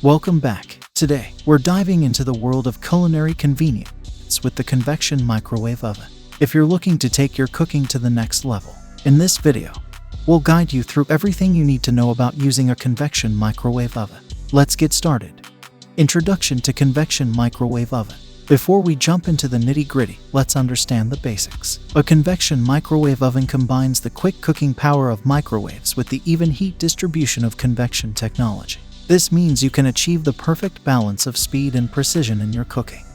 Welcome back. Today, we're diving into the world of culinary convenience with the Convection microwave oven. If you're looking to take your cooking to the next level, in this video, we'll guide you through everything you need to know about using a Convection microwave oven. Let's get started. Introduction to Convection microwave oven. Before we jump into the nitty-gritty, let's understand the basics. A Convection microwave oven combines the quick cooking power of microwaves with the even heat distribution of convection technology. This means you can achieve the perfect balance of speed and precision in your cooking.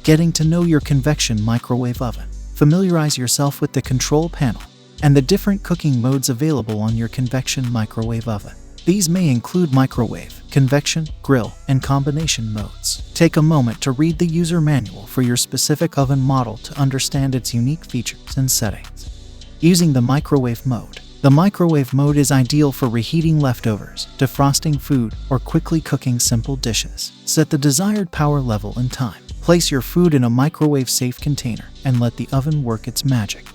Getting to know your Convection microwave oven. Familiarize yourself with the control panel and the different cooking modes available on your Convection microwave oven. These may include microwave, convection, grill, and combination modes. Take a moment to read the user manual for your specific oven model to understand its unique features and settings. Using the microwave mode. The microwave mode is ideal for reheating leftovers, defrosting food, or quickly cooking simple dishes. Set the desired power level and time. Place your food in a microwave-safe container and let the oven work its magic.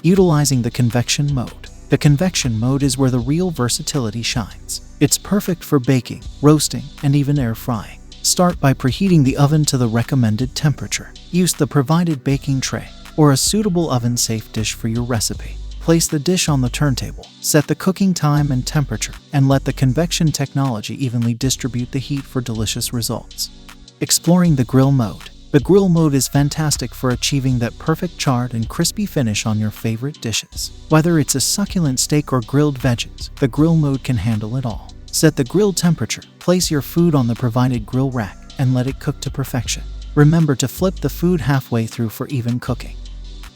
Utilizing the convection mode. The convection mode is where the real versatility shines. It's perfect for baking, roasting, and even air frying. Start by preheating the oven to the recommended temperature. Use the provided baking tray or a suitable oven-safe dish for your recipe. Place the dish on the turntable, set the cooking time and temperature, and let the convection technology evenly distribute the heat for delicious results. Exploring the grill mode. The grill mode is fantastic for achieving that perfect charred and crispy finish on your favorite dishes. Whether it's a succulent steak or grilled veggies, the grill mode can handle it all. Set the grill temperature, place your food on the provided grill rack, and let it cook to perfection. Remember to flip the food halfway through for even cooking.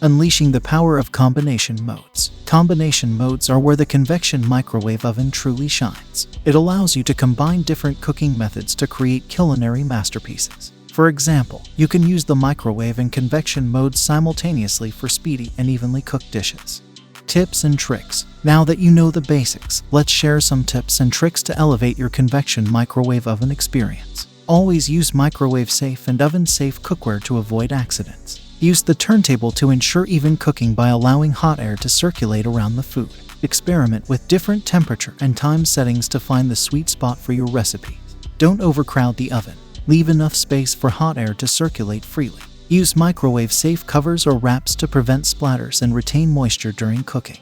Unleashing the power of combination modes. Combination modes are where the Convection microwave oven truly shines. It allows you to combine different cooking methods to create culinary masterpieces. For example, you can use the microwave and convection modes simultaneously for speedy and evenly cooked dishes. Tips and tricks. Now that you know the basics, let's share some tips and tricks to elevate your Convection microwave oven experience. Always use microwave-safe and oven-safe cookware to avoid accidents. Use the turntable to ensure even cooking by allowing hot air to circulate around the food. Experiment with different temperature and time settings to find the sweet spot for your recipes. Don't overcrowd the oven. Leave enough space for hot air to circulate freely. Use microwave-safe covers or wraps to prevent splatters and retain moisture during cooking.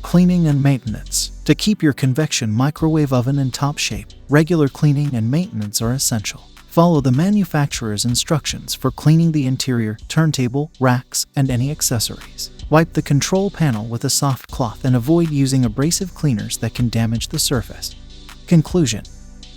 Cleaning and maintenance. To keep your Convection microwave oven in top shape, regular cleaning and maintenance are essential. Follow the manufacturer's instructions for cleaning the interior, turntable, racks, and any accessories. Wipe the control panel with a soft cloth and avoid using abrasive cleaners that can damage the surface. Conclusion.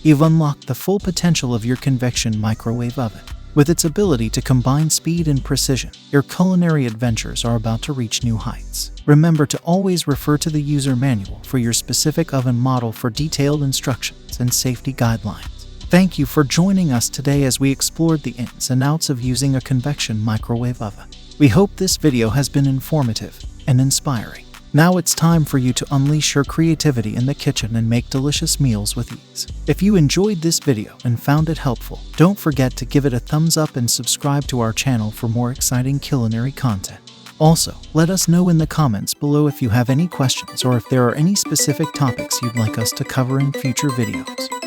You've unlocked the full potential of your Convection microwave oven. With its ability to combine speed and precision, your culinary adventures are about to reach new heights. Remember to always refer to the user manual for your specific oven model for detailed instructions and safety guidelines. Thank you for joining us today as we explored the ins and outs of using a Convection microwave oven. We hope this video has been informative and inspiring. Now it's time for you to unleash your creativity in the kitchen and make delicious meals with ease. If you enjoyed this video and found it helpful, don't forget to give it a thumbs up and subscribe to our channel for more exciting culinary content. Also, let us know in the comments below if you have any questions or if there are any specific topics you'd like us to cover in future videos.